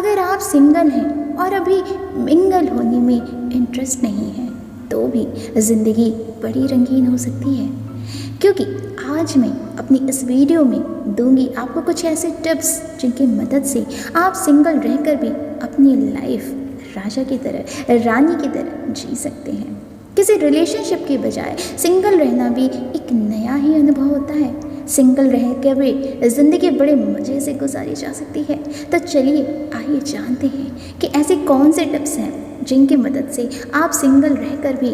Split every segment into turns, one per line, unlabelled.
अगर आप सिंगल हैं और अभी मिंगल होने में इंटरेस्ट नहीं है तो भी ज़िंदगी बड़ी रंगीन हो सकती है, क्योंकि आज मैं अपनी इस वीडियो में दूंगी आपको कुछ ऐसे टिप्स जिनकी मदद से आप सिंगल रहकर भी अपनी लाइफ राजा की तरह, रानी की तरह जी सकते हैं। किसी रिलेशनशिप के बजाय सिंगल रहना भी एक नया ही अनुभव होता है। सिंगल रह के भी ज़िंदगी बड़े मज़े से गुजारी जा सकती है। तो चलिए आइए जानते हैं कि ऐसे कौन से टिप्स हैं जिनकी मदद से आप सिंगल रहकर भी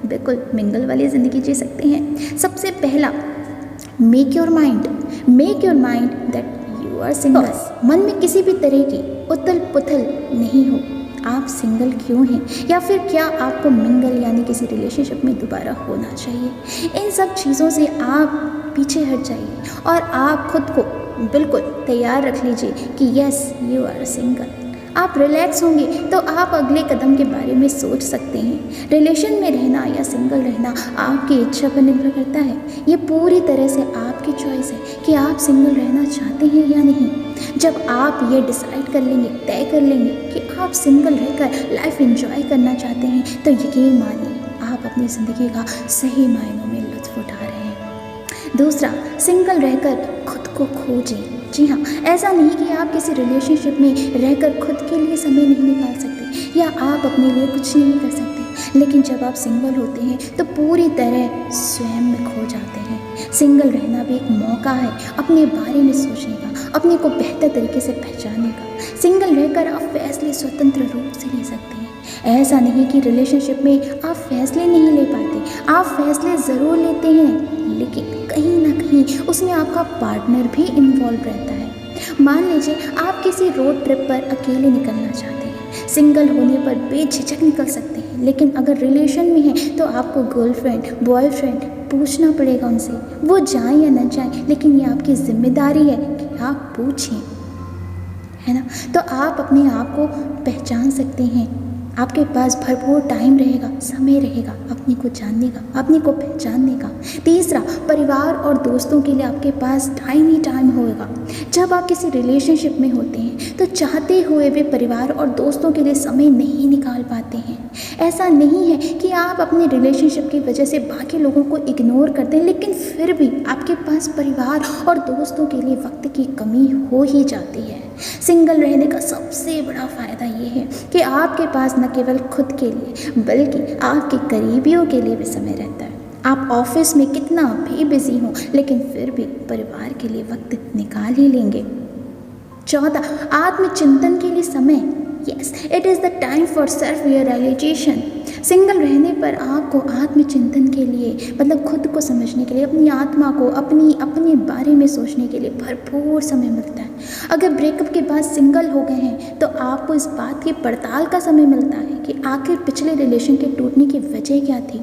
बिल्कुल मिंगल वाली ज़िंदगी जी सकते हैं। सबसे पहला, make your mind that you are single. मन में किसी भी तरह की उथल पुथल नहीं हो। आप सिंगल क्यों हैं, या फिर क्या आपको मिंगल यानी किसी रिलेशनशिप में दोबारा होना चाहिए। इन सब चीज़ों से आप पीछे हट जाइए और आप खुद को बिल्कुल तैयार रख लीजिए कि यस यू आर सिंगल। आप रिलैक्स होंगे तो आप अगले कदम के बारे में सोच सकते हैं। रिलेशन में रहना या सिंगल रहना आपकी इच्छा पर निर्भर करता है। ये पूरी तरह से आपकी चॉइस है कि आप सिंगल रहना चाहते हैं या नहीं। जब आप ये डिसाइड कर लेंगे, तय कर लेंगे कि आप सिंगल रहकर लाइफ एंजॉय करना चाहते हैं, तो यकीन मानिए आप अपनी ज़िंदगी का सही मायनों में लुत्फ़ उठा रहे हैं। दूसरा, सिंगल रहकर खुद को खोजें। जी हाँ, ऐसा नहीं कि आप किसी रिलेशनशिप में रहकर खुद के लिए समय नहीं निकाल सकते या आप अपने लिए कुछ नहीं कर सकते, लेकिन जब आप सिंगल होते हैं तो पूरी तरह स्वयं में खो जाते हैं। सिंगल रहना भी एक मौका है अपने बारे में सोचने का, अपने को बेहतर तरीके से पहचानने का। सिंगल रहकर आप फैसले स्वतंत्र रूप से ले सकते हैं। ऐसा नहीं कि रिलेशनशिप में आप फैसले नहीं ले पाते, आप फैसले ज़रूर लेते हैं, लेकिन कहीं ना कहीं उसमें आपका पार्टनर भी इन्वॉल्व रहता है। मान लीजिए आप किसी रोड ट्रिप पर अकेले निकलना चाहते हैं। सिंगल होने पर बेझिझक निकल सकते हैं, लेकिन अगर रिलेशन में हैं तो आपको गर्लफ्रेंड, बॉयफ्रेंड पूछना पड़ेगा उनसे, वो जाएं या न जाएं, लेकिन ये आपकी जिम्मेदारी है कि आप पूछें, है ना। तो आप अपने आप को पहचान सकते हैं। आपके पास भरपूर टाइम रहेगा, समय रहेगा अपने को जानने का, अपने को पहचानने का। तीसरा, परिवार और दोस्तों के लिए आपके पास टाइम ही टाइम होगा। जब आप किसी रिलेशनशिप में होते हैं तो चाहते हुए भी परिवार और दोस्तों के लिए समय नहीं निकाल पाते हैं। ऐसा नहीं है कि आप अपने रिलेशनशिप की वजह से बाकी लोगों को इग्नोर करते हैं, लेकिन फिर भी आपके पास परिवार और दोस्तों के लिए वक्त की कमी हो ही जाती है। सिंगल रहने का सबसे बड़ा फ़ायदा ये है कि आपके पास न केवल खुद के लिए बल्कि आपके करीबियों के लिए भी समय रहता है। आप ऑफिस में कितना भी बिजी हों, लेकिन फिर भी परिवार के लिए वक्त निकाल ही लेंगे। चौथा, आत्मचिंतन के लिए समय। Yes, it is the time for self realisation. Single रहने पर आपको आत्मचिंतन के लिए, मतलब खुद को समझने के लिए, अपनी आत्मा को अपने बारे में सोचने के लिए भरपूर समय मिलता है। अगर ब्रेकअप के बाद सिंगल हो गए हैं तो आपको इस बात की पड़ताल का समय मिलता है कि आखिर पिछले रिलेशन के टूटने की वजह क्या थी।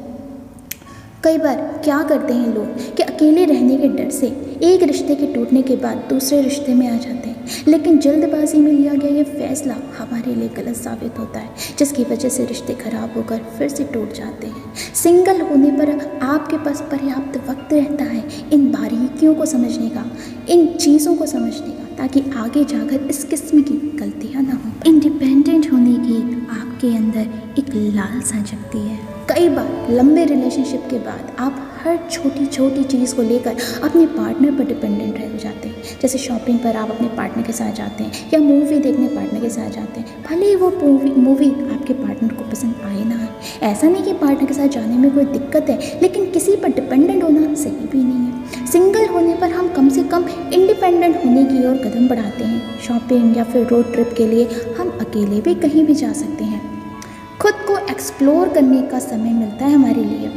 कई बार क्या करते हैं लोग कि अकेले रहने के डर से एक रिश्ते के टूटने के बाद दूसरे रिश्ते में आ जाते हैं, लेकिन जल्दबाजी में लिया गया ये फैसला हमारे लिए गलत साबित होता है, जिसकी वजह से रिश्ते खराब होकर फिर से टूट जाते हैं। सिंगल होने पर आपके पास पर्याप्त वक्त रहता है इन बारीकियों को समझने का, इन चीज़ों को समझने का, ताकि आगे जाकर इस किस्म की गलतियाँ ना हो। इंडिपेंडेंट होने की आपके अंदर एक लालसा जगती है। कई बार लंबे रिलेशनशिप के बाद आप हर छोटी छोटी चीज़ को लेकर अपने पार्टनर पर डिपेंडेंट रह जाते हैं। जैसे शॉपिंग पर आप अपने पार्टनर के साथ जाते हैं या मूवी देखने पार्टनर के साथ जाते हैं, भले ही वो मूवी आपके पार्टनर को पसंद आए ना आए। ऐसा नहीं कि पार्टनर के साथ जाने में कोई दिक्कत है, लेकिन किसी पर डिपेंडेंट होना सही भी नहीं है। सिंगल होने पर हम कम से कम इंडिपेंडेंट होने की ओर कदम बढ़ाते हैं। शॉपिंग या फिर रोड ट्रिप के लिए हम अकेले भी कहीं भी जा सकते हैं। खुद को एक्सप्लोर करने का समय मिलता है हमारे लिए।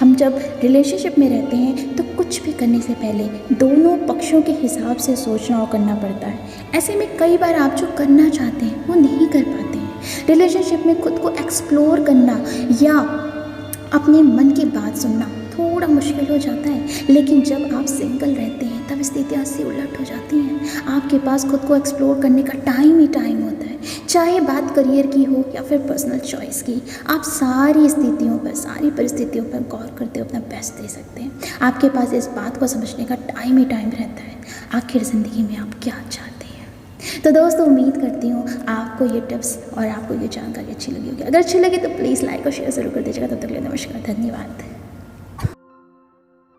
हम जब रिलेशनशिप में रहते हैं तो कुछ भी करने से पहले दोनों पक्षों के हिसाब से सोचना और करना पड़ता है। ऐसे में कई बार आप जो करना चाहते हैं वो नहीं कर पाते हैं। रिलेशनशिप में खुद को एक्सप्लोर करना या अपने मन की बात सुनना थोड़ा मुश्किल हो जाता है, लेकिन जब आप सिंगल रहते हैं तब स्थितियाँ से उलट हो जाती हैं। आपके पास खुद को एक्सप्लोर करने का टाइम ही टाइम होता है, चाहे बात करियर की हो या फिर पर्सनल चॉइस की। आप सारी स्थितियों पर, सारी परिस्थितियों पर गौर करते हुए अपना बेस्ट दे सकते हैं। आपके पास इस बात को समझने का टाइम ही टाइम रहता है आखिर ज़िंदगी में आप क्या चाहते हैं। तो दोस्तों उम्मीद करती हूँ आपको ये टिप्स और आपको ये जानकारी अच्छी लगी होगी। अगर अच्छी लगी तो प्लीज़ लाइक और शेयर ज़रूर कर दीजिएगा। तब तक के लिए नमस्कार, धन्यवाद।